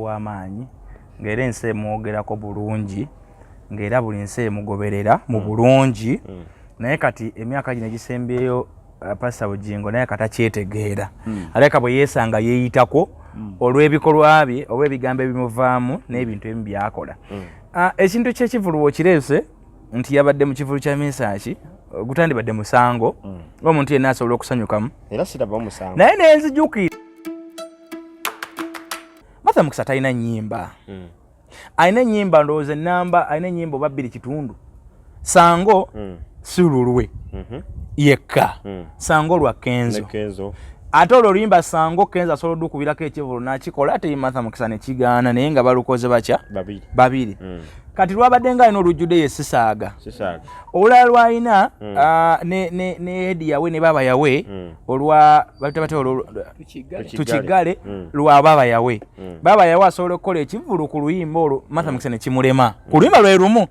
w'amaanyi ng'era ensi emwogerako bulungi ng'era buli nsi emugoberera mu bulungi naye kati emyaka gino egisembyeyo Pr.Bugingo naye katakyetegeera aleka bwe yeesanga yeeyitako olw'ebikolwa bye oba ebigambo ebimuvaamu n'ebintu ebimu byakola. Ekintu ky'ekivulu kireese nti yabadde mu kivulu kya Mesaki gutandibadde musango ng'omuntu yenna asobola okusanyukamu era siraba musango naye nenzijukira Matha Mukisa talina nnyimba alina nnyimba ndowooza ennamba alina nnyimba oba 2.5 sango si lulwe yekka sango lwa Kenzo ate olwo oluyimba sango Kenzo asobola okubirako ekivulu n'akikola ate Matha Mukisa ne kigaana naye nga balukoze bakya babiri kati lwabadde nga alina olujjudde ye sisaaga olulala lwalina ne edi yawe ne baba yawe olwa batabate tukigale lwa baba yawe asobola okukola ekivulu ku luyimba olwo Matha Mukisa ne kimulema ku luyimba lwe lumu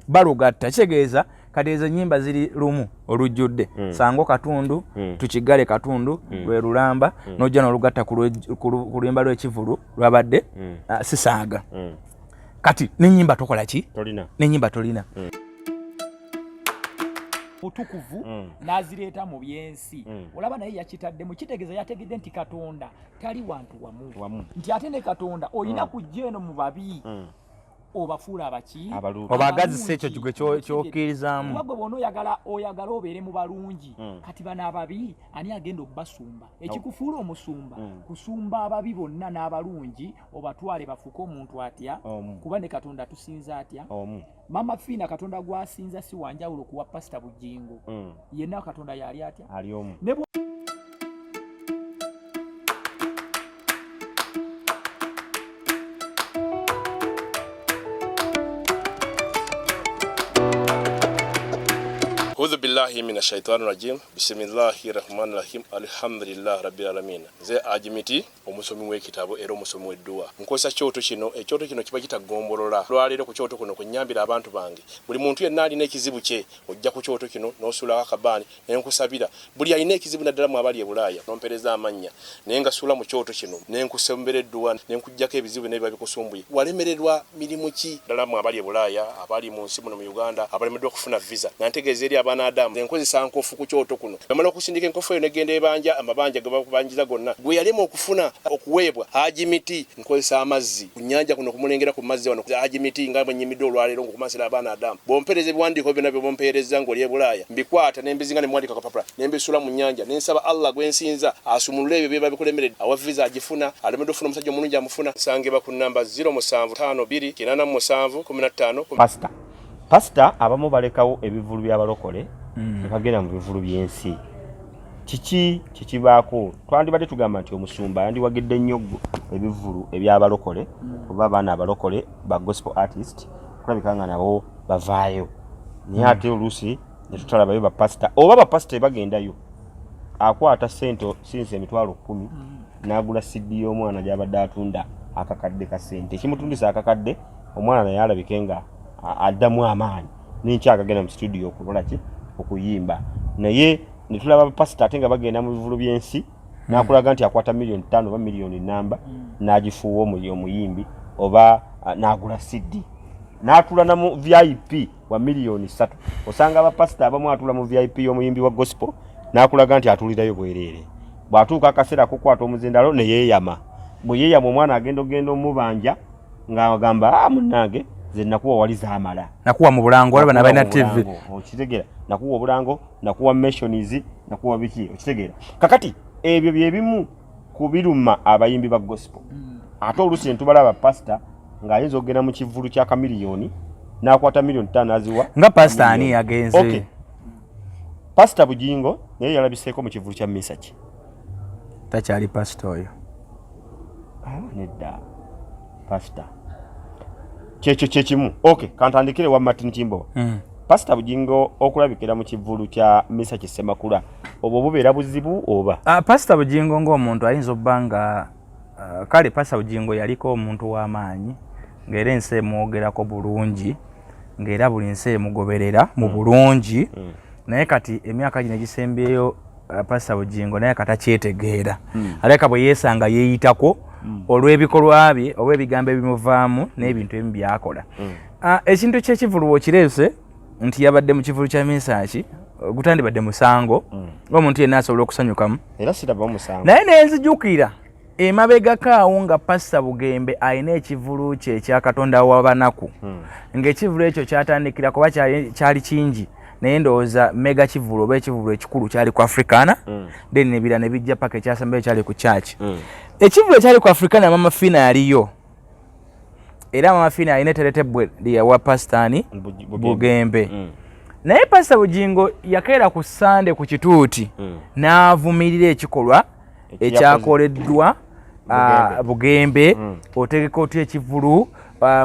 balugatta kitegeeza kati ezo nnyimba ziri lumu olujjudde sango katundu tukigale katundu lwe lulamba n'ojja n'olugatta ku luyimba lw'ekivulu lwabadde sisaaga kati n'ennyimba tokola ki n'ennyimba tolina mutukuvu n'azireeta mu byensi olaba naye yakitaddemu kitegeeza yategedde nti Katonda tali wantu wamu nti ate ne Katonda olina kujja eno mu babi obafuula abaki obagazisa ekyo gwe kyokkirizaamu gwe bona oyagala obeere mu balungi kati bano ababi ani agenda okubasumba ekikufuula omusumba kusumba ababi bonna n'abalungi obatwale bafuke omuntu atya kuba ne Katonda tusinza atya mama Fiina Katonda gwasinza si wanjawulo kuwa Pr.Bugingo yenna Katonda yali atya ali omu A'udhu billahi minash shaitani rajim. Bismillahir rahmanir rahim. Alhamdulillah rabbil alamin. Ze ajimiti omusomi w'ekitabo era omusomi w'edduwa. Nkosa kyoto kino ekyoto kino kiba kitagombolola. Lwaliro ku kyoto kuno kunyambira abantu bange. Buli muntu yenna alina ekizibu kye ojja ku kyoto kino n'osula akabani nenkusabira. Buli alina ekizibu naddala mu abali e Bulaaya nompereza amanya. Naye nga sula mu kyoto kino nenkusembera edduwa nenkujjako ebizibu n'ebiba bikusumbuye. Walemererwa mirimu ki ddala mu abali e Bulaaya abali mu nsi muno mu Uganda abalemeddwa okufuna visa. Nantegeeza eri Adamu enkozesa nkofu ku kyoto kuno amala okusindika enkofu eyo negenda ebanja amabanja ge bakubanjiza gonna gwe yalema okufuna okuweebwa ajimiti nkozesa amazzi ku nnyanja kuno kumulengera ku mazzi wano ajimiti nga bwenyimidde olwaleero ngokumasira abaana Adamu bompereza ebiwandiiko byonna bye bompereza ng'oli e Bulaaya mbikwata nembizinga ne mwandika kapapula nembisula mu nnyanja nensaba Allah gwensinza asumulule ebyo byeba bikulemeredde awa visa agifuna alemedde okufuna omusajja omulungi amufuna sangeba ku namba 0752871515 Pastor abamu balekawo ebivulu by'abalokole bakagenda mu bivulu by'ensi kikibaako twandibadde tugamba nti omusumba yandiwagidde nnyo ebivulu eby'abalokole oba abaana abalokole ba gospel artist kulabika nga nabo bavaayo naye ate oluusi ne tutalabayo bapasita oba bapasita bagendayo akwata sente sinsi emitwalo 10 n'agula CD y'omwana gy'abadde atunda akakadde ka sente ekimutundisa akakadde omwana naye alabike nga addamu amaanyi n'enkyakagenda mu studio okukola ki okuyimba naye ne tulaba bapasita ate nga bagenda mu bivulu by'ensi n'akulaga nti akwata $5 million oba miliyoni namba n'agifuuwa omuyimbi oba n'agula CD n'atula na mu VIP wa $3 million osanga abapasita abamu atula mu VIP y'omuyimbi wa gospel n'akulaga nti atulirayo bwereere bw'atuuka akaseera kukwata omuzindalo ne yeeyama bwe yeeyama omwana agenda omubanja ng'agamba munnange ze nakuwa waliza amala nakuwa mu bulango wala bana TV okitegera nakuwa obulango nakuwa missions nakuwa biki okitegera kakati ebyo byebimu kubiruma abayimbi ba gospel ate olusi ntubala aba pastor ng'ayinza okugenda mu kivulu kya kamiliyoni n'akwata $5 million aziwa nga pastor ani yagenze okay Pr.Bugingo naye yalabiseeko mu kivulu kya Mesaki takyali pastor oyo nedda pastor kyekimu okay kantandikire wa Martin Timbo Pr.Bugingo okulabikira mu kivulu kya Mesaki Semakula obwo bubeera buzibu oba Pr.Bugingo ng'omuntu ayinza obbanga kale Pr.Bugingo yaliko omuntu w'amaanyi ng'era ensi emwogerako bulungi ng'era buli nsi emugoberera mu bulungi naye kati emyaka gino egisembyeyo Pr.Bugingo naye katakyetegeera aleka bwe yeesanga yeeyitako olw'ebikolwa bye oba ebigambo ebimuvaamu n'ebintu ebimu byakola. Ekintu ky'ekivulu w'okirese nti yabadde mu kivulu kya Misaaki gutandibadde musango ng'omuntu yenna asobola okusanyukamu era siraba musango naye nenzijukira emabegakaawo nga Pastor Bugembe alina ekivulu kye ekya Katonda w'abanaku ng'ekivulu ekyo kyatandikira kuba kyali kingi naye ndowooza mega kivulu oba ekivulu ekikulu kyali ku Africana then nebira ne bijja paka ekyasembayo kyali ku church. Ekivulu ekyali ku Africana Mama Fina yaliyo era Mama Fina alina teretebwe lyawa Pastani Bugembe. Naye Pastor Bugingo yakeera ku Sande ku kituuti n'avumirira ekikolwa ekyakoleddwa Bugembe otegeka otya ekivulu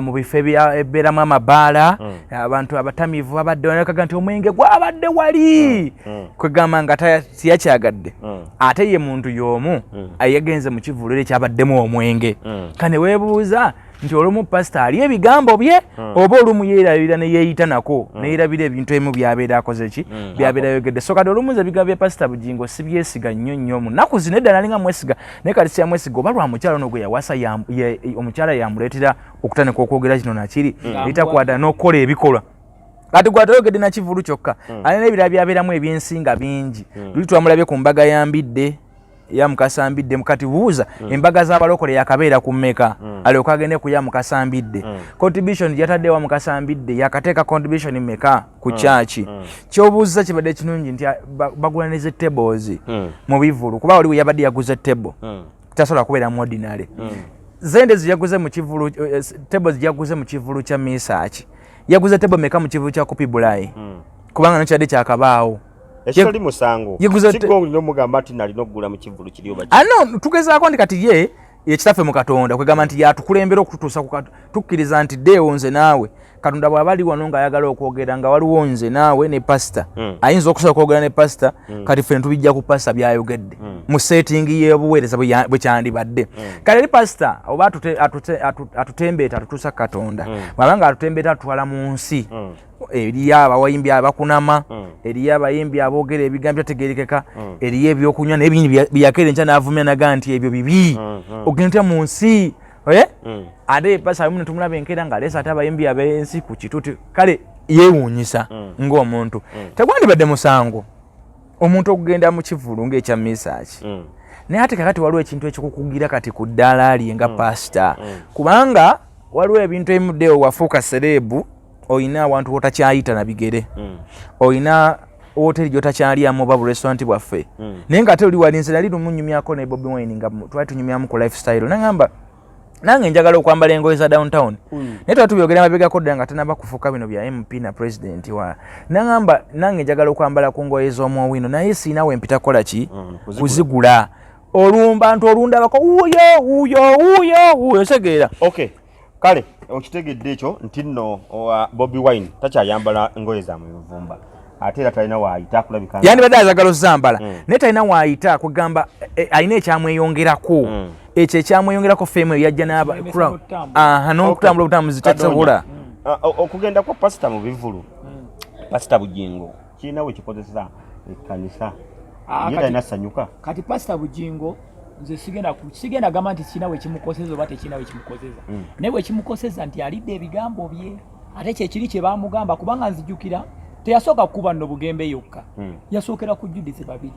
mu bifo ebeeramu amabaala abantu abatamivu babadde banakaga nti omwenge gwabadde wali kwegamba nga siyakyagadde ate ye muntu y'omu ayegenze mu kivulu era ekyabaddemu omwenge kane weebuuza nti olumu pastor ali ebigambo bye oba olumu yeerabira ne yeeyita nako neerabira ebintu ebimu byabeera akoze ki byabeera yogedde so kati olumu nze ebigambo bya Pastor Bugingo si byesiga nnyo mu nnaku zino edda nalinga mwesiga naye kati siyamwesiga oba lwa mukyala ono gwe yawasa omukyala yamuleetera okutandika okwogera kino nakiri etakwata n'okukola ebikolwa kati gwatayogedde na kivulu kyokka alina ebirala byabeeramu ebyensinga bingi luli twamulabye ku mbaga yambidde ya mukasambidde mukati buuza embaga z'abalokole yakabeera ku mmeka alyoka agende ku ya mukasambidde contribution yatadde wa mukasambidde yakateeka contribution mmeka ku church kyobuuza kibadde kinungi nti bagulanize tables mu bivulu kuba waliwo yabadde yaguze table tasobola kubeera mu ordinary zende ziyaguze mu kivulu tables yaguze mu kivulu kya Misaaki yaguze table mmeka mu kivulu kya Kupibulayi kubanga nakyadde kyakabaawo ekitali musango kigongo nnyo mugamba ati nalina okugula mu kivulu kiri oba no tugezaako ndi kati ye ekitaffe mu Katonda kwegamba nti yatukulembera okututuusa tukkiriza nti deewo nze naawe Katonda bw'aba ali wano ng'ayagala okwogera nga waliwo nze naawe ne pastor ayinza okusobola okwogera ne pastor kati ffe ntubijja ku pastor byayogedde mu settingi y'obuweereza bwe kyandibadde kale eri pastor oba atutembeeta atutuusa Katonda bw'aba nga atutembeeta atutwala mu nsi eriyo abayimbi abakunama eriyo abayimbi aboogera ebigambo byategeerekeka eriyo ebyokunywa naye bingi byakeera enkya n'avumya naga nti ebyo bibi ogenda mu nsi ate pasa alimu netumulaba enkeera ng'aleesa ate abayimbi ab'ensi ku kituuti kale yeewuunyisa ng'omuntu tegwandibadde musango omuntu okugenda mu kivulu ng'ekya Misaaki naye ate kakati waliwo ekintu ekikukugira kati ku ddaala lye nga pasita kubanga waliwo ebintu ebimuddeewo wafuuka serebu oyina awantu wotakyayita na bigere oyina hoteli gyotakyalyamu oba burestaurant bwaffe naye nga ate oli walinze nali lumunyumyako ne Bobi Wine nga twali tunyumyamu ku lifestyle nangamba nange njagala okwambala engoye za downtown naye twali tubyogera mabegako ddala nga tanaba kufuuka bino bya MP na president wa nangamba nange njagala okwambala ku ngoye z'omwowino naye siinawe mpita kola ki kuzigula olumba nti olundabako uyo segeera okay kale okitegedde ekyo nti nno Bobi Wine takyayambala ngoye za muvumba ate era talina waayita kulabika yandibadde ayagala ozambala naye talina waayita kugamba alina ekyamweyongerako ekyo ekyamweyongerako femu yajja n'okutambula obutambuzi tasobola okugenda kwa pasita mu bivulu Pastor Bugingo kirina we kikozesa ekkanisa ye talina sanyuka kati Pastor Bugingo nze sigenda gamba nti kinawe kimukoseza oba tekinawe kimukoseza naye bwe kimukoseza nti alidde ebigambo bye ate kyekiri kye baamugamba kubanga nzijukira teyasooka kukuba nno Bugembe yokka yasookera ku Judith babiri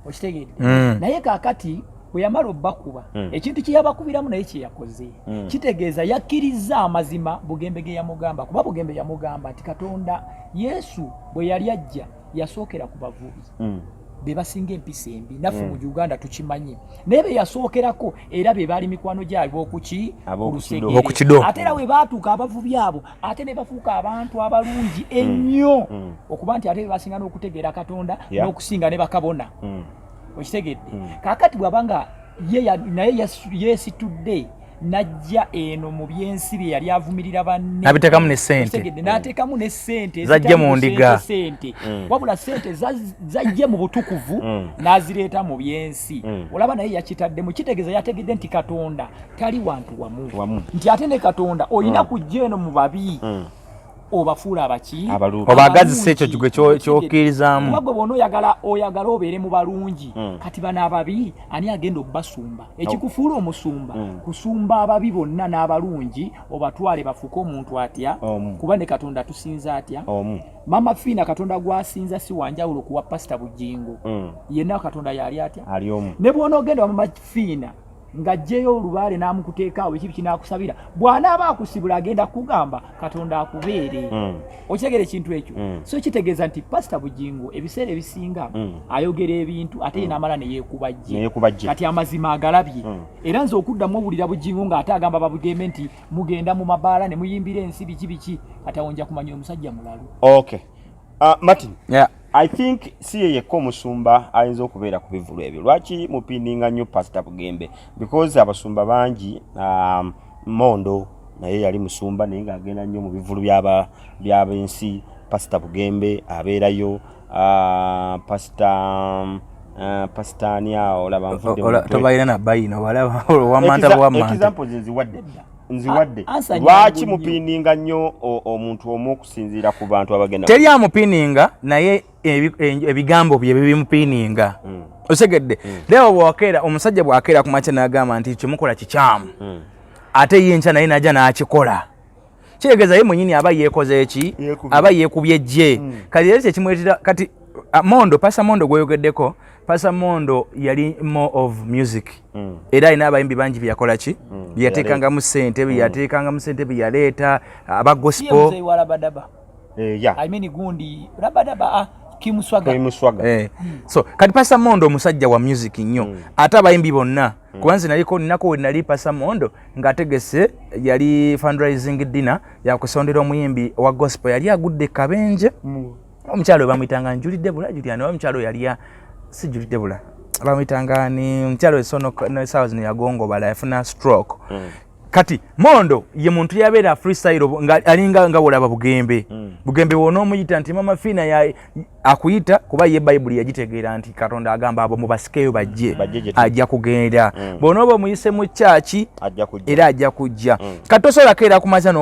okitegedde naye kaakati bwe yamala obbakuba ekintu kye yabakubiramu naye kye yakoze kitegeeza yakkiriza amazima Bugembe ge yamugamba kuba Bugembe yamugamba nti Katonda Yesu bwe yali ajja yasookera ku bavubi be basinga empisa embi naffe mu Uganda tukimanyi naye be yasookerako era be baali mikwano gyabwe okuki okukido ate era we baatuuka abavubi abo ate ne bafuuka abantu abalungi ennyo okuba nti ate be basinga n'okutegeera Katonda n'okusinga ne bakabona okitegedde kaakati bw'abanga naye yeesitudde najja eno mu byensi bye yali avumirira banne nabiteekamu ne ssente n'ateekamu ne ssente zajje mu ndiga wabula ssente zajje mu butukuvu n'azireeta mu byensi olaba naye yakitaddemu kitegeeza yategedde nti Katonda tali wantu wamu nti ate ne Katonda olina kujja eno mu babi obafuula abaki obagazisa ekyo kigwe kyokkirizamu kuba gwe bona oyagala obeere mu balungi kati bano ababi ani agenda okubasumba ekikufuula omusumba kusumba ababi bonna n'abalungi obatwale bafuuke omuntu atya kuba ne Katonda tusinza atya Mama Fina Katonda gwasinza si wanjawulo kuwa Pr.Bugingo yenna Katonda yali atya ne bw'ona ogenda wa Mama Fina ngajjeyo olubaale n'amukuteekaawo ekibi kinaakusabira bw'anaaba akusibula agenda kugamba Katonda akubeere okitegera ekintu ekyo so kitegeeza nti Pr.Bugingo ebiseera ebisinga ayogera ebintu ate n'amala ne yeekubajje kati amazima agalabye era nze okuddamu owulira Bugingo ng'ate agamba babugembe nti mugenda mu mabaala ne muyimbira ensi biki ate awonja kumanya omusajja mulalu. Okay. Martin. Yeah. I think si yekko musumba ayinza okubeera ku bivulu ebyo. Lwaki mupininga nnyo Pr.Bugingo? Because abasumba bangi Mondo naye yali musumba naye ng'agenda nnyo mu bivulu by'abensi. Pr.Bugingo abeerayo Pastania olaba nvudde tobayina na bayino walaba wamanta bwamanta examples nziwadde lwaki mupininga nnyo omuntu omu okusinziira ku bantu abagenda teri amupininga naye ebigambo bye bimupininga osegedde leo bwakeera omusajja bwakeera ku makya n'agamba nti kyemukola kikyamu ate ye nkya naye najja n'akikola kitegeeza ye mwennyini aba yeekoze eki aba yeekubye ejje kati era kyekimwetera kati Mondo Pastor Mondo gweyogeddeko Pastor Mondo yali more of music era ina abayimbi bangi byakola ki byateekanga mu ssente byateekanga mu ssente byaleeta aba gospel I mean gundi rabadaba kimuswaga so kati Pastor Mondo musajja wa music nnyo ate abayimbi bonna kubanze naliko ninako nali Pastor Mondo ng'ategese yali fundraising dinner yakusondera omuyimbi wa gospel yali agudde kabenje omukyalo bamuyitanga Njuli Debula Juliana omukyalo yali si Njuli Debula bamuyitanga ni omukyalo esono no south ni yagongo bala yafuna stroke kati Mondo ye muntu yabeera freestyle alinga nga olaba Bugembe wona omuyita nti Mama Fina ya akuyita kuba ye Bible yagitegeera nti Katonda agamba abo mubasikeyo bajje ajja kugenda bonobo muyise mu church era ajja kujja katosola keera kumaza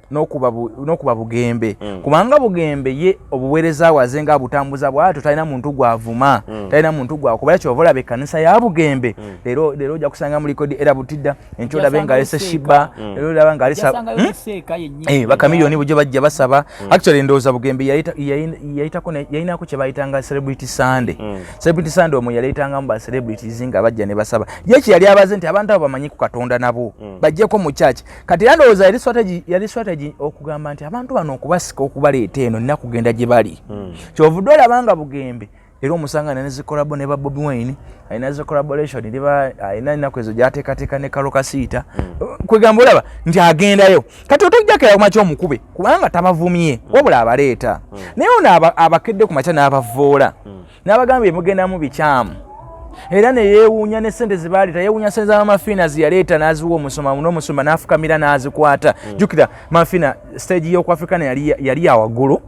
n'okuba Bugembe kubanga Bugembe ye obuweereza wazenga abutambuza bwatu talina muntu gwavuma talina muntu gwakubala kyovola be kanisa ya Bugembe lero ojja kusanga mu likodi era butidda enchola benga lese shiba lero laba nga alisa bakamiliyoni bujje bajja basaba actually ndoza Bugembe yayina ko kye bayitanga celebrity Sunday celebrity Sunday omwe yaleetanga mu ba celebrities nga bajja ne basaba yeki yali abaze nti abantu abo bamanyi ku Katonda nabo bajjeko mu church kati yandoza yali strategy okugamba nti abantu bano okubasika okubaleeta eno nina kugenda gye bali kyovudde olabanga Bugembe era omusanga nezikola ne ba Bobby Wine ayina zo collaboration ayina ennaku ezo gyateekateeka ne Kalo Kasiita kwegamba olaba nti agendayo kati otojjakera ku makya omukube kubanga tabavumye wabula abaleeta naye ono abakedde ku makya n'abavoola n'abagambye mugendamu bikyamu era ne yeewuunya ne ssente zibaleeta yeewuunya ssente za Mama Fina ziyaleeta n'aziwa omusoma n'omusoma n'afukamira n'azikwata jjukira Mama Fina stage y'oku Africana yali yawaggulu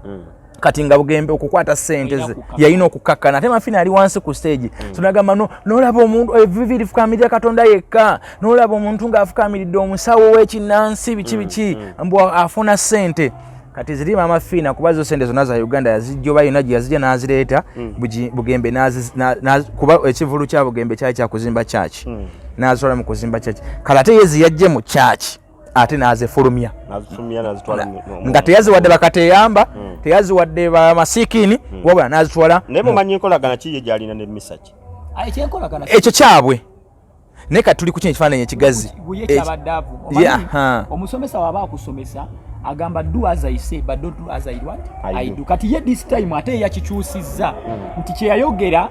kati nga Bugembe okukwata ssente ze yalina okukakkana ate Mama Fina yali wansi ku stage tunagamba n'olaba omuntu eviviri fukamirira Katonda yekka n'olaba omuntu ng'afukamiridde omusawo w'ekinnansi biki mbwa afuna ssente kati ziri Mama Fina kubazo sente zonna za Uganda yazijjoba yonna gye yazijja n'azireeta Bugembe kuba ekivulu kya Bugembe kyali kya kuzimba church n'azola mu kuzimba church kale ate yezi yajje mu church ate n'azifulumya nga teyaziwadde bakateyamba teyaziwadde bamasikini wabula n'azitwala naye mumanyi enkolagana ki ye gy'alina ne misaki ekyo kyabwe naye kati tuli ku kino ekifaananyi ekigazi omusomesa waba akusomesa agamba do as I say but don't do as I do kati ye this time ate yakikyusizza nti kyeyayogera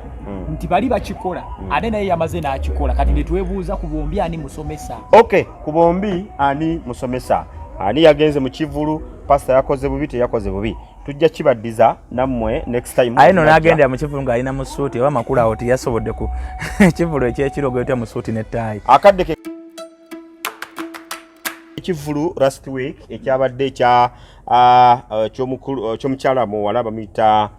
nti bali bakikola ate naye yamaze n'akikola kati ne twebuuza ku bombi ani musomesa okay ku bombi ani musomesa ani yagenze mu kivulu pastor yakoze bubi teyakoze bubi tujja kibaddiza nammwe next time ayino n'agenda mu kivulu ng'alina mu suuti oba makulu awo teyasobodde ku kivulu ekyekirogo yotya mu suuti n'ettaayi akadde ekivulu last week ekyabadde ekya ky'omukyala muwala bamuyita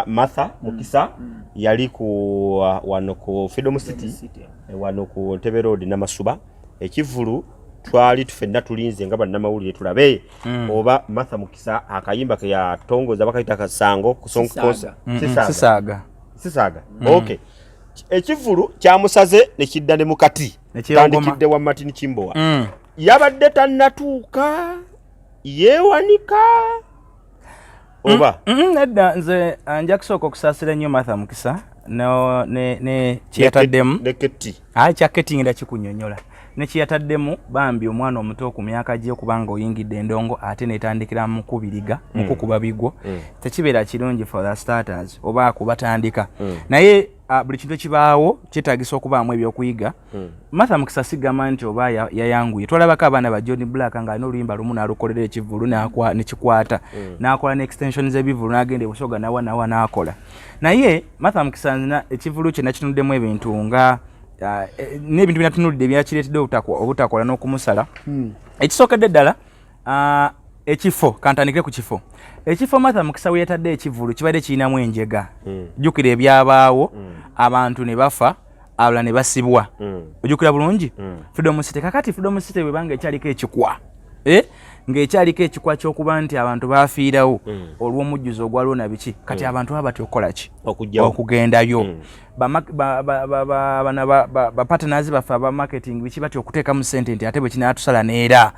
Matha Mukisa yali ku wano ku Freedom City wano ku Ntebe Road Namasuba ekivulu twali tufenna tulinze nga bannamawulire tulabe oba Matha Mukisa akayimba ke yatongoza bakayita kasango kusonkoza sisaaga okay ekivulu kyamusaze ne kidda ne mukati tandikidde wa Martin Kimbowa yabadde tannatuuka yewanika oba nedda nze nja kusooka okusaasira nnyo Matha Mukisa ne kyeyataddemu kyakettingira kikunyonyola ne kyeyataddemu bambi omwana omuto ku myaka gye okubanga oyingidde endongo ate netandikira mu kubiriga mu kukuba bigwo tekibeera kirungi for the starters oba kubatandika naye buli kintu ekibaawo kyetaagisa okubaamu ebyokuyiga Matha Mukisa sigamba nti oba yayanguye twalabako abaana ba John Black nga alina oluyimba lumu n'alukolera ekivulu nekikwata n'akola ne extension z'ebivulu n'agenda ebusoga nawa n'akola naye Matha Mukisa nzina ekivulu kye nakitunuddemu ebintu nga n'ebintu binatunulidde byakireetedde obutakola n'okumusala ekisookedde ddala ekifo kantandikire ku kifo ekifo Matha Mukisa we yatadde ekivulu kibadde kirinamu enjega jjukira ebyabaawo abantu ne bafa abalala ne basibwa ojjukira bulungi Freedom City kakati Freedom City webanga ekyaliko ekikwa ng'ekyaliko ekikwa ky'okuba nti abantu baafiirawo olw'omujjuzo ogwaliwo na biki kati abantu baba batya okukola ki okugendayo bapartners baffe aba marketing biki batya okuteekamu ssente nti ate bwe kinaatusala neera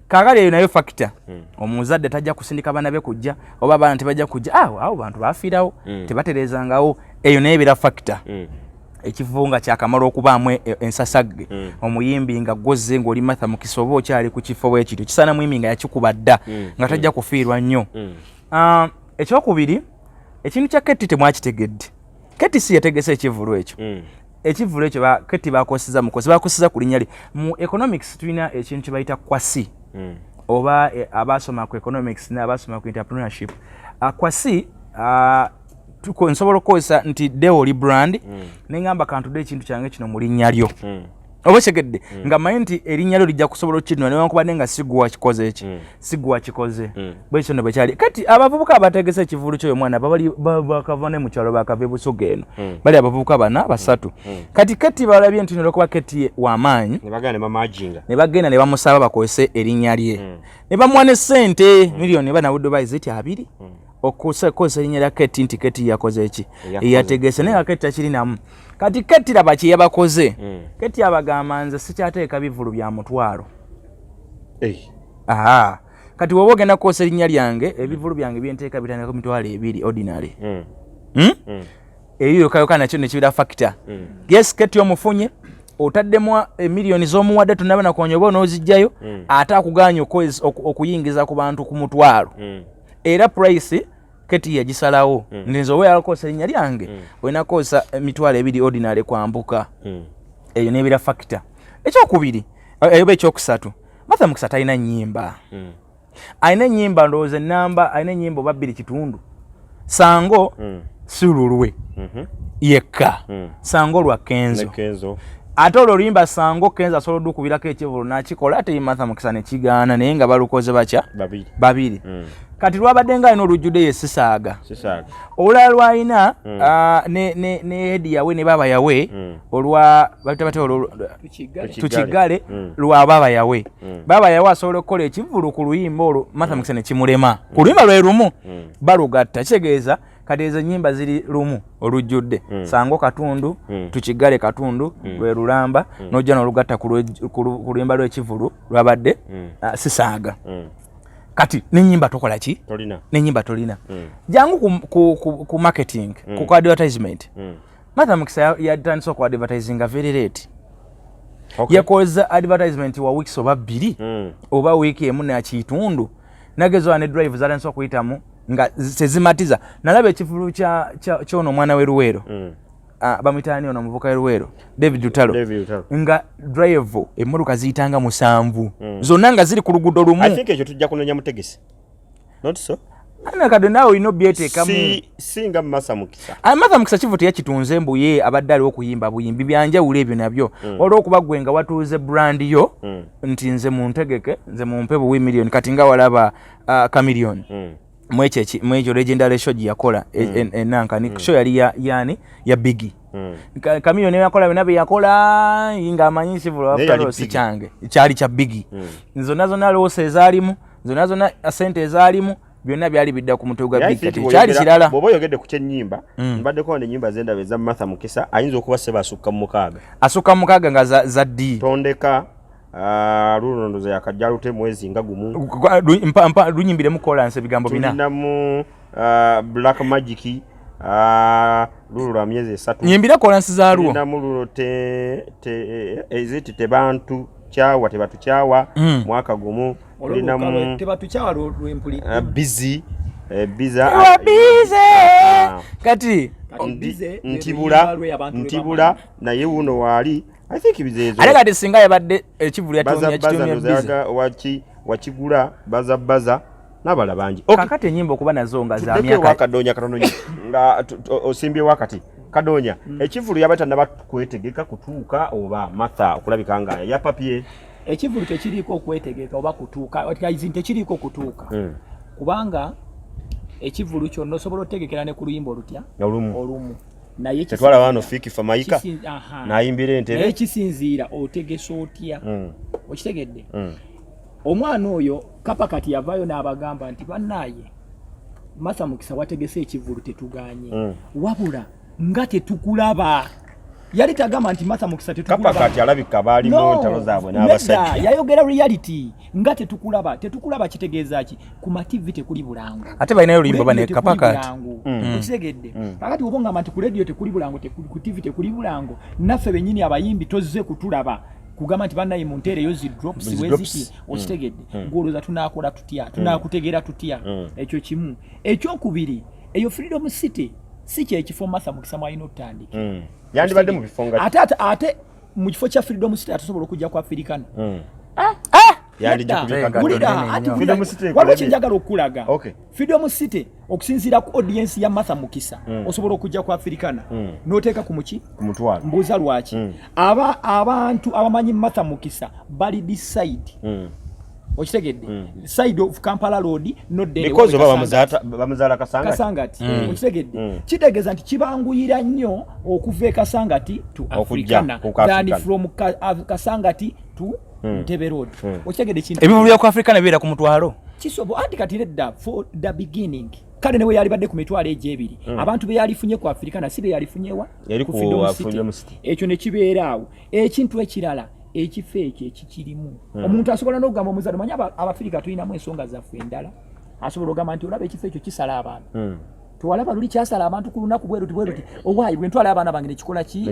kakali eyo nayo factor omuzadde tajja kusindika baana be kujja oba abaana tebajja kujja awo bantu baafiirawo tebatereezangawo eyo nayo ebeera factor ekivunga kyakamala okubaamu ensasagge omuyimbi nga gozze ng'oli Matha Mukisa oba okyali ku kifo bwe kityo kisaana muyimbi nga yakikuba dda nga tajja kufiirwa nnyo ekyokubiri ekintu kya Keti temwakitegedde Keti si yategese ekivulu ekyo ekivulu ekyo Keti bakoseza ku linnya lye mu economics tulina ekintu kye bayita kwasi oba abasoma ku economics n'abasoma ku entrepreneurship kwasi nsobola okukozesa nti deoli brand nengamba kantudde ekintu kyange kino mu linnya lyo oba otegedde nga manyi nti erinnya lyo lijja kusobola okukiduna newankubadde nga sigwa kikoze bwekyo no bwekyali kati abavubuka abategese ekivulu kyoyo mwana bakava ne mu kyalo bakava ebusoga eno bali abavubuka bana basatu kati Keti balabye nti olwokuba Keti w'amaanyi ne bagenda ne bamusaba bakozese erinnya lye ne bamuwa ne ssente miliyoni banawudde bayiziti 2 okukozesa erinnya lya Keti nti Keti yakoze eki yategese naye Keti takirinamu kati Keti laba kye yabakoze Keti abagamba nze sikyateeka bivulu bya mutwalo kati woba ogenda kukozesa erinnya lyange ebivulu byange byenteeka bitandika ku mitwalo 2 ordinary eyo yokayoka nakyo nekibeera factor yes Keti omufunye otaddemu emiliyoni z'omuwadde tunaba nakonya oba onoozijjayo ate akuganya okuyingiza ku bantu ku mutwalo era price Keti yagisalawo nze owe yakosa erinnya lyange wenakosa emitwalo 2 ordinary kwambuka eyo nebeera factor ekyokubiri eyoba ekyokusatu Matha Mukisa talina nnyimba alina ennyimba ndowooza ennamba alina ennyimba oba 2 kitundu sango si lulwe yekka sango lwa kenzo ate olwo oluyimba sango kenzo asobola okubirako ekivulu n'akikola ate Matha Mukisa ne kigaana naye nga balukoze bakya babiri kati lwabadde nga alina olujjudde ye sisaaga olulala lwalina ne edi yawe ne baba yawe olwa tukigale lwa baba yawe asobola okukola ekivulu ku luyimba olwo Matha Mukisa ne kimulema ku luyimba lwe lumu balugatta kitegeeza kati ezo nnyimba ziri lumu olujjudde sango katundu tukigale katundu lwe lulamba n'ojja n'olugatta ku luyimba lw'ekivulu lwabadde sisaaga kati n'ennyimba tokola ki n'ennyimba tolina jangu ku marketing ku advertisement Matha Mukisa yatandise oku advertisinga very late yakoza advertisement wa weeks oba 2 oba wiiki emu nakitundu nagezoa ne drive zalandise okuyitamu nga tezimatiza nalaba ekivulu kyono omwana w'eruweero bamwitaani ono omuvuka w'eruweero David Lutalo nga drive emmotoka ziyitanga 7 zonna nga ziri ku luguudo lumu I think ekyo tujja kunonya mutegesi not so anakadde naawe olina obyeteekamu singa Matha Mukisa Matha Mukisa kivu teyakitunze mbuye abadde aliwo okuyimba buyimbi byanjawulo ebyo nabyo olw'okuba gwe nga watuuze brand yo nti nze muntegeke nze mumpe buwi miliyoni kati nga walaba kamiliyoni mwecho legendary show yakola enanka ni show yali yani ya Biggie Kamio ne yakola binabe yakola inga amanyisi vulo after si change cyali cha Biggie zona lose ezalimu zona asente ezalimu byonna byali bidda ku mutwe gwa Biggie cyali kirala bobo yogedde ku kyennyimba mbadde ko ne nyimba zenda beza Matha Mukisa ayinza okuba seba asuka mukaga nga za D tondeka lunondo za yakajjalute mwezi nga gumu mpa lunyimbire mukola nse bigambo bina namu Black Magic lulu lwa myezi 3 nyimbira kola nsi za luo namu lulo eziti tebantu kyawa tebatu kyawa mwaka gumu olinamu tebatu kyawa lwempuli busy kati ntibula naye wuno wali I think bizezo ale kati singa yabadde ekivulu yatumya wakigula baza nabala bangi kakati enyimba okuba nazo nga za myaka wakadonya katono nga osimbye wakati kadonya ekivulu yabata nabakwetegeka kutuuka oba Matha okulabika nga ya papier ekivulu tekiriko okwetegeka oba kutuuka otikaizin tekiriko kutuuka kubanga ekivulu kyonna osobola otegekera ne ku luyimba olutya olumu naye tetwala wano fiki famaika nayimbira entebe naye kisinziira otegesa otya okitegedde omwana oyo kapakati yavayo n'abagamba nti bannaye Matha Mukisa wategese ekivulu tetuganye wabula nga tetukulaba yali tagamba nti Matha Mukisa tetukulaba kapakati alabika bali mu ntalo zaabwe n'abasajja yayogera reality nga tetukulaba kitegeeza ki ku TV tekuli bulango ate balinayo limbo bane kapakati okitegedde kakati obonga nti ku radio tekuli bulango ku TV tekuli bulango naffe benyini abayimbi tozze kutulaba kugamba nti bannaye mu ntere yo zi drops weziki okitegedde ngoloza tunakola tutya tunakutegera tutya ekyo kimu ekyokubiri eyo Freedom City si kye kifo Matha Mukisa mwalina otandika yandibadde mu bifonga ate mu kifo kya Freedom City atasobola okujja ku African yandijja kubika Freedom City waliwo kinjagala okulaga Freedom City okusinziira ku audience ya Matha Mukisa osobola okujja ku African n'oteeka ku mutwalo mbuuza lwaki abantu abamanyi Matha Mukisa bali decide okitegedde side of Kampala Road no Delhi because bamuzala Kasangati okitegedde kitegeeza nti kibanguyira nnyo okuva Kasangati to Africana than from Kasangati to Ntebe Road okitegedde kintu ebivulu bya ku Africana bibeera ku mutwalo kisobo anti kati ledda for the beginning kale newe yali badde ku mitwalo egyebiri abantu be yalifunye ku Africana si be yalifunyewa ku Freedom City ekyo ne kibeeraawo ekintu ekirala ekifo ekyo ekikirimu omuntu asobola n'okugamba omuzadde manya Abafirika tulinamu ensonga zaffe endala asobola okugamba nti olaba ekifo ekyo kisala abantu tewalaba luli kyasala abantu ku lunaku bweruti owaayi bwe ntwala abaana bange nekikola ki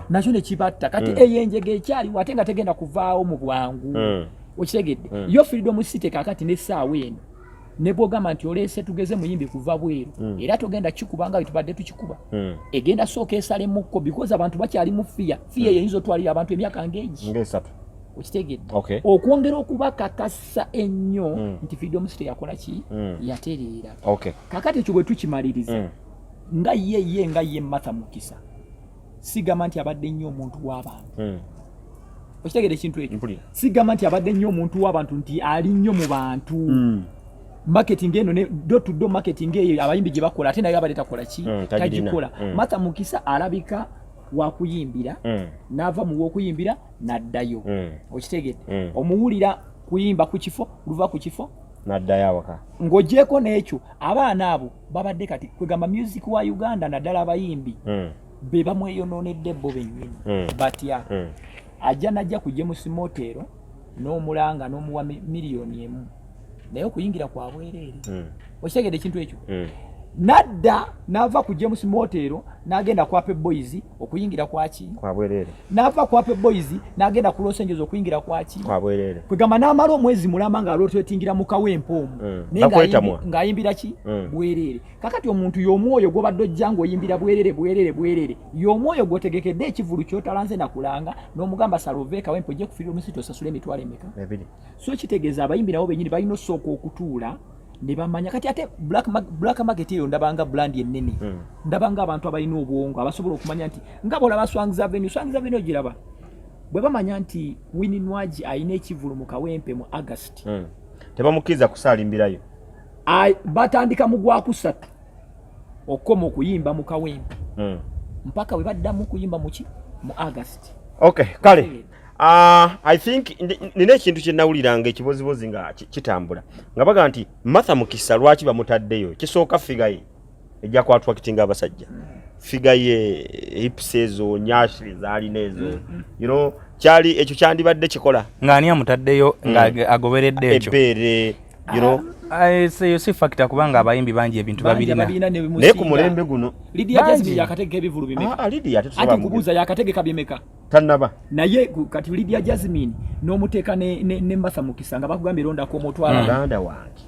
nakyo nekibatta kati eyenjega ekyaliwo ate nga tegenda kuvaawo mu bwangu okitegedde yo Freedom City kakati n'essaawa eno ne bwogamba nti oleese tugeze muyimbi kuva bweru era togenda kikubanga bitubadde tukikuba egenda sooka esale mukko because abantu bakyali mu fiya eyinza otwalira abantu emyaka ng'esatu okitegedde okwongera okubakakasa ennyo nti Freedom City yakola ki yatereera kakati ekyo bwe tukimaliriza nga ye Matha Mukisa sigamba nti abadde nnyo omuntu w'abantu okitegedde ekintu ekyo sigamba nti abadde nnyo omuntu w'abantu nti ali nnyo mu bantu marketing eno ne door to door marketing eyo abayimbi gye bakola ate naye abaleta kola ki tagikola Matha Mukisa alabika wakuyimbira nava mu wokuyimbira naddayo okitegedde omuwulira kuyimba ku kifo luva ku kifo naddayo awaka ng'ogyeko n'ekyo abaana abo babadde kati kwegamba music wa Uganda naddala abayimbi be bamweyonoonedde bo bennyini batya ajja najja ku James Motero n'omulanga n'omuwa miliyoni emu naye okuyingira kwa bwereere okitegedde ekintu ekyo nadda nava ku James Motero n'agenda kwa Pr.Boys okuyingira kwaki kwa bwereere nava kwa Pr.Boys n'agenda ku Los Angeles okuyingira kwaki kwa bwereere kwegamba n'amala omwezi mulamba nga alotetingira mu kawempoomu ng'ayimbira ki bwereere kakati omuntu y'omwoyo gw'obadde ojja ng'oyimbira bwereere y'omwoyo gw'otegekedde ekivulu ky'otalanze nakulanga n'omugamba salove kawempo ojje ku Freedom City osasule emitwalo emeka so kitegeeza abayimbi nabo bennyini balina osooka okutuula ne bamanya kati ate black market eyo ndabanga brand ennene ndabanga abantu abalina obwongo abasobola okumanya nti nga bolaba Swangs Avenue ogiraba bwe bamanya nti Winnie Nwagi ayina ekivulu mu kawempe mu August tebamukiriza kusaalimbirayo batandika mu gwakusatu okoma okuyimba mu kawempe mpaka we baddamu kuyimba mu August. Okay, kale I think nina ekintu kye nawuliranga ekibozibozi nga kitambula nga baga nti Matha Mukisa lwaki bamutaddeyo kisooka figa ye ejja kwatwakitinga abasajja figa ye hips ezo nyashi zaali nezo you know kyali ekyo kyandibadde kikola ng'ani amutaddeyo nga agoberedde ekyo ebere you know yo si factor kubanga abayimbi bangi ebintu babirina naye ku mulembe guno Lydia Jasmine yakatege ebivulu bimeka Lydia ati kubuza yakatege byemeka tannaba naye kati Lydia Jasmine n'omuteeka ne Matha Mukisa nga bakugambye ronda ko mutwala ganda wange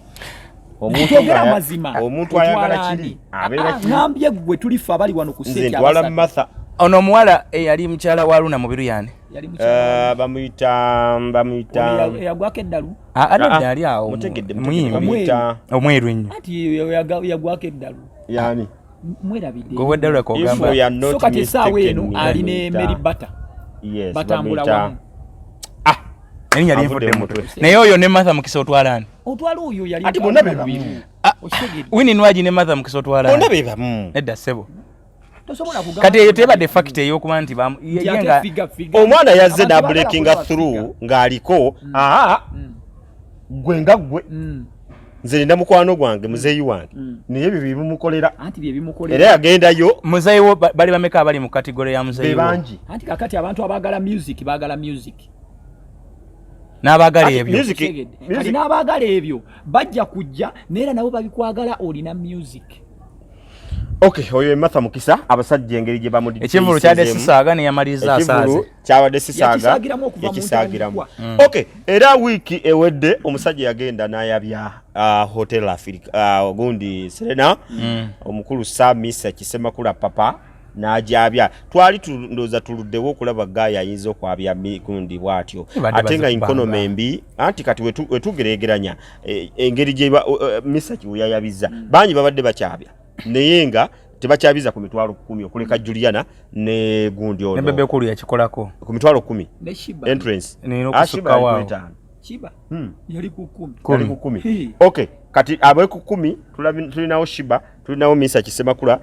omuntu ayagala kiri abeera ngambye gwe tulifa abali wano ku seti abasatu Matha ono omuwala yali mukyala wa Luna Mubiru yani bamuyita yagwako eddalu adda ali awo muyimbi omweru nnyo ati yagwako eddalu yani mwerabidde gwe eddalu ekogamba so kati essaawa eno ali ne Mary Butter batambula wamu erinnya linfudde mutwe naye oyo ne Matha Mukisa otwalani otwala oyo yali ati bonna be bamu Winnie Nwagi ne Matha Mukisa otwalani bonna be bamu edda ssebo tosobola kugamba kati eyo tebadde fact ey'okuba nti yenga omwana yazze n'abreakinga through ng'aliko gwe nga gwe nze nina mukwano gwange muzeeyi wange naye ebyo byebimukolera anti byebimukolera era yagendayo muzeeyi wo bali bameka abali mu kategori ya muzeeyi bangi anti kakati abantu abaagala music n'abaagala ebyo kati n'abaagala ebyo bajja kujja neera nabo babikwagala olina music. Okay, oyo Matha Mukisa abasajja engeri gye bamudde ekivulu kyadde sisaaga ne yamaliza asaaze kyabadde sisaaga yakisaagiramu. Okay, era wiki ewedde omusajja yagenda n'ayabya Hotel Africa gundi Serena omukulu Samisa Kisemakula papa n'ajabya twali tundoza tuluddewo okulaba gaaya ayinza okwabya gundi bwatyo ate nga inkono embi anti kati wetugeregeranya engeri gye Misa kiyayabiza bangi babadde bakyabya naye nga tebakyabiza ku mitwalo 10 okuleka Juliana ne gundi ono ne bebe kulu yakikolako ku mitwalo 10 ne Shiba entrance nino kusuka wao Shiba yali ku 10 okay kati abwe ku 10 tulinawo Shiba tulinawo Misa Kisemakula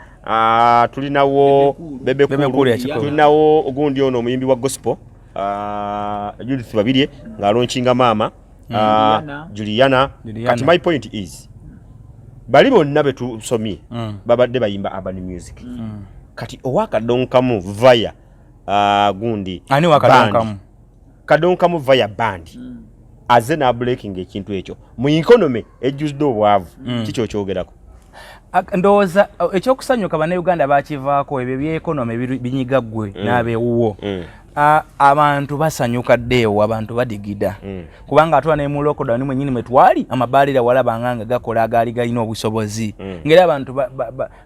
tulinawo bebe kulu tulinawo gundi ono omuyimbi wa gospel Judith Babirye nga launchinga mama Juliana kati my point is bali bonna betusomye babadde bayimba urban music kati owakadonkamu via gundi ani wakadonkamu kadonkamu via band aze na breaking ekintu ekyo mu economy ejjuzde obwavu kicho kyogerako ndowooza ekyokusanyuka bannayuganda bakivaako ebyo byekonomi binyigaggwe n'abewuwo abantu basanyuka ddeewo abantu badigida kubanga atula ne mu lockdown mwennyini mwetwali amabaalira walabanga gakola agaali galina obusobozi ngera abantu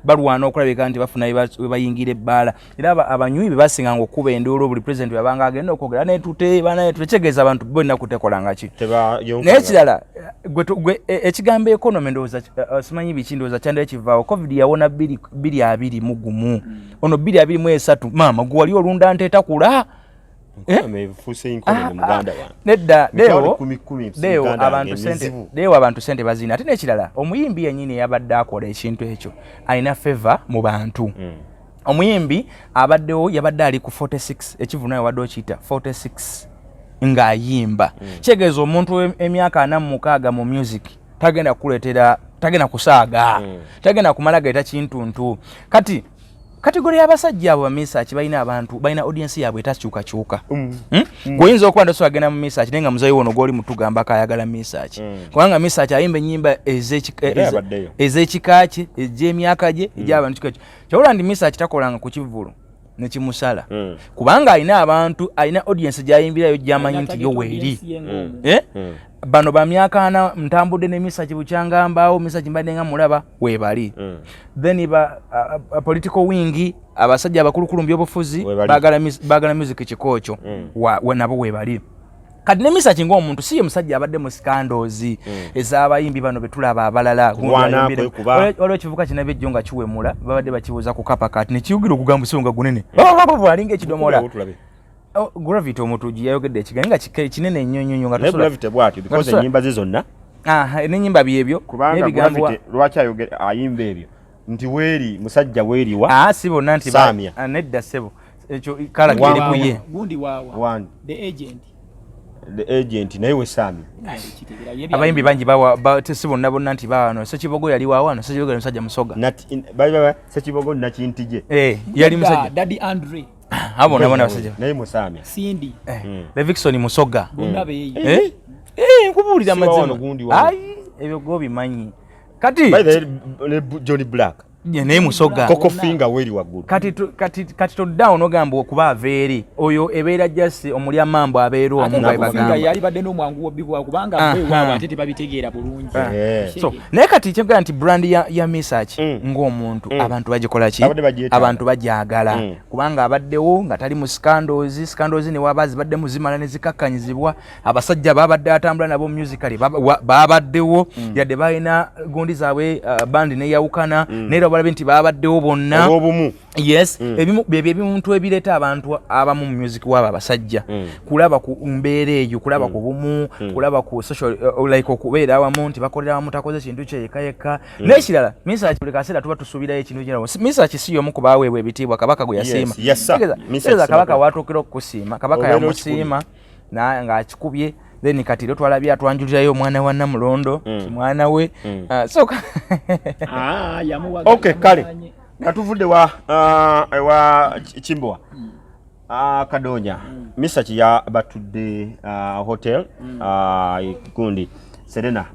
balwana okulabika nti bafuna webayingira ebbaala era abanywi be basinganga okuba enduulu buli president yabanga agenda okwogera netute banaye tuletegeeza abantu bonna kutekolanga ki naye kirala gwe ekigambo ekonomi ndowooza simanyi biki ndowooza kyandere kivaawo covid yawona 220 mu gumu ono 223 maama gwe wali olunda nteetakula nedda deewo abantu sente bazina ate nekirala omuyimbi yennyini eyabadde akola ekintu ekyo alina favor mu bantu omuyimbi abaddewo yabadde ali ku 46 ekivu naye wadde okiyita 46 ng'ayimba kyegeeza omuntu emyaka 46 mu music tagenda kukuleetera tagenda kusaaga tagenda kumala gaita kintuntu kati kategori y'abasajja abo bamisaaki balina abantu balina audience yaabwe etakyukakyuka gwoyinza okuba ndoso agenda mu misaaki naye nga muzayi wono gwoli mutugamba akayagala misaaki kubanga misaaki ayimba ennyimba ez'ekika kye egy'emyaka gye egy'abantu kika kye kyawula ndi misaaki takolanga ku kivulu nekimusala kubanga alina abantu alina audience gy'ayimbirayo gy'amanyi nti yo weeri bano bamyaka 4 ntambudde ne Misa Kibukyanga mbaawo Misa Kimbadde nga mulaba webali then political wing abasajja abakulukulu mbyobufuzi bagala music kikokyo nabo webali kati ne Misa Kingo omuntu siye musajja abadde mu scandals ez'abayimbi bano betulaba abalala olwo kivuka kinabe ejjo nga kiwemula babadde bakibuuza ku kapa kati ne kiyugira okugamba songa gunene alinga ekidomola gravity omutuji yayogedde ekigenga kinene nnyo nnyo nga tosobola gravity bwatyo because ennyimba ze zonna n'ennyimba byebyo kubanga Gravity lwaki ayimba ebyo nti weeri musajja weeriwa si bonna nti nedda ssebo ekyo kalagiri kuye gundi waawa the agent naye we Sami abayimbi bangi si bonna nti baawano Ssekibogo yali waawano Ssekibogo yali musajja musoga Ssekibogo nakintije yali musajja Daddy Andre abona basajja naye mu Sami Cindy Levikson musoga nkubuulira amazima ebyo gobimanyi kati Johnny Black naye musoga Coco Finger weri waggulu kati todda onogamba okuba aveeri oyo ebeera jasi omulya mambo abeera omu bagamba yali badde n'omwangu wobibwa kubanga bwewaabo ate tebabitegeera bulungi so naye kati kyogera nti brand ya Misach ng'omuntu abantu bagikola ki abantu bagyagala kubanga abaddewo nga tali mu scandals ne waba zibadde muzimala ne zikakkanyizibwa abasajja babadde atambula nabo musically babaddewo yadde balina gundi zaabwe bandi neyawukana nera balabe nti babaddewo bonna obumu yes bebyo ebimuntu ebireeta abantu abamu mu music waba abasajja kulaba ku mbeera eyo kulaba ku bumu kulaba ku social like okubeera awamu nti bakolera awamu takoze kintu kyeyekayeka n'ekirala Misach buli kaseera tuba tusuubirayo ekintu kirabo Misach si y'omu ku baaweebwa ebitiibwa kabaka gwe yasiima tegeeza kabaka watuukira okusiima kabaka yamusiima ng'akikubye then kati twalabye atwanjulirayo omwana wa Namulondo mwana we so okay kale katuvudde wa Kimbowa Kadonya Misach ya batudde hotel gundi Serena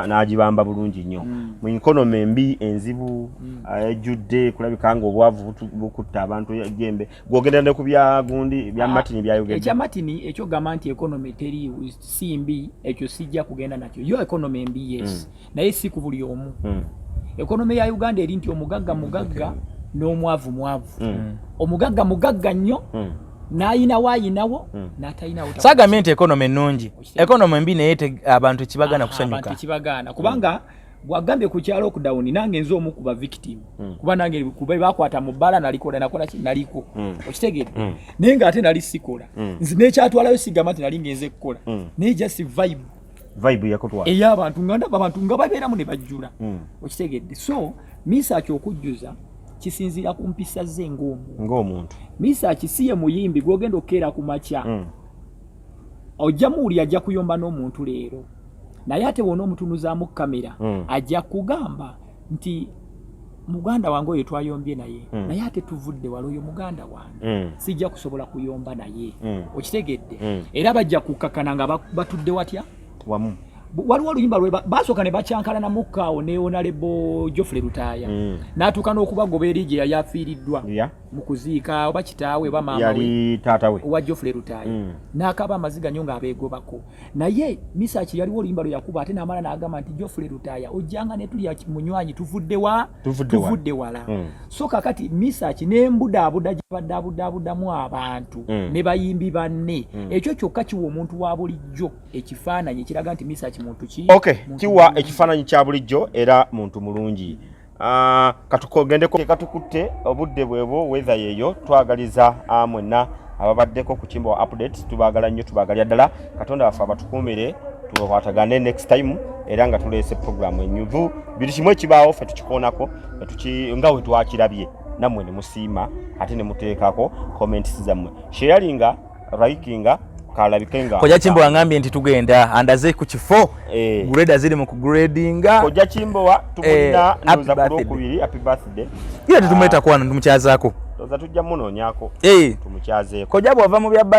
n'agibamba bulungi nnyo mu economy embi enzibu ejjudde kulabika nga obwavu bukutta abantu jembe gwogenda ne ku bya gundi bya Matini byayogedde ekya Matini ekyo gamba nti economy teri simbi ekyo sijja kugenda nakyo yo economy embi yes naye si ku buli omu economy ya Uganda eri nti omugagga n'omwavu omugagga nnyo naayina waayinawo n'atayinawo saagambye nti economy ennungi economy mbi naye abantu kibagana kusanyuka kibagana kubanga bwagambye ku kyalo lockdown nange nze omu kuba victim kuba nange kuba bakwata mu bbala naliko okitegedde naye ng'ate nali sikola nze n'ekyatwalayo sigamba nti nali ngenze kukola naye just vibe yakutwala ey'abantu abantu nga babeeramu ne bajjula okitegedde so Misach okujjuza kisinzira ku mpisa ze ng'omuntu Misach si ye muyimbi gwogenda okkeera ku makya ojja muwuli ajja kuyomba n'omuntu leero naye ate wona omutunuzaamu kamera ajja kugamba nti muganda wange oyo twayombye naye ate tuvudde wala oyo muganda wange sijja kusobola kuyomba naye okitegedde era bajja kukkakana nga batudde watya wamu waliwo oluyimba lwe basooka ne bacyankala na mukkaawo ne Honorable Geoffrey Lutaaya n'atuuka n'okubagoba eri gye yali afiiriddwa mu kuziika oba kitaawe oba maama yali taata we owa Geoffrey Lutaaya n'akaba amaziga nnyo ng'abeegobako naye Misach yaliwo oluyimba lwe yakuba ate n'amala n'agamba nti Geoffrey Lutaaya ojjanga ne tulya munywanyi tuvudde wala so kakati Misach n'embudaabuda gye badde abudaabudamu abantu ne bayimbi banne ekyo kyokka kiwa omuntu wa bulijjo ekifaananyi ekiraga nti Misach muntu ki kiwa ekifaananyi kya bulijjo era muntu mulungi katukogendeko katukutte obudde bwebwo weather yeyo twagaliza mwenna ababaddeko ku Kimbowa update tubaagala nnyo tubaagalya ddala Katonda waffe abatukuumire tukwatagane next time era nga tuleese program enyuvu buli kimu ekibaawo ffe tukikoonako nga we twakirabye nammwe ne musiima ate ne muteekako comments zammwe sharinga likinga kalabikenga koja Kimbowa ngambye nti tugenda andaze ku kifo grade ziri mu kugradinga koja Kimbowa tumulina ndoza ku happy birthday ila tutumeta kwana tumukyazaako toza tujja munonyako tumukyazeeko koja bwava mu bya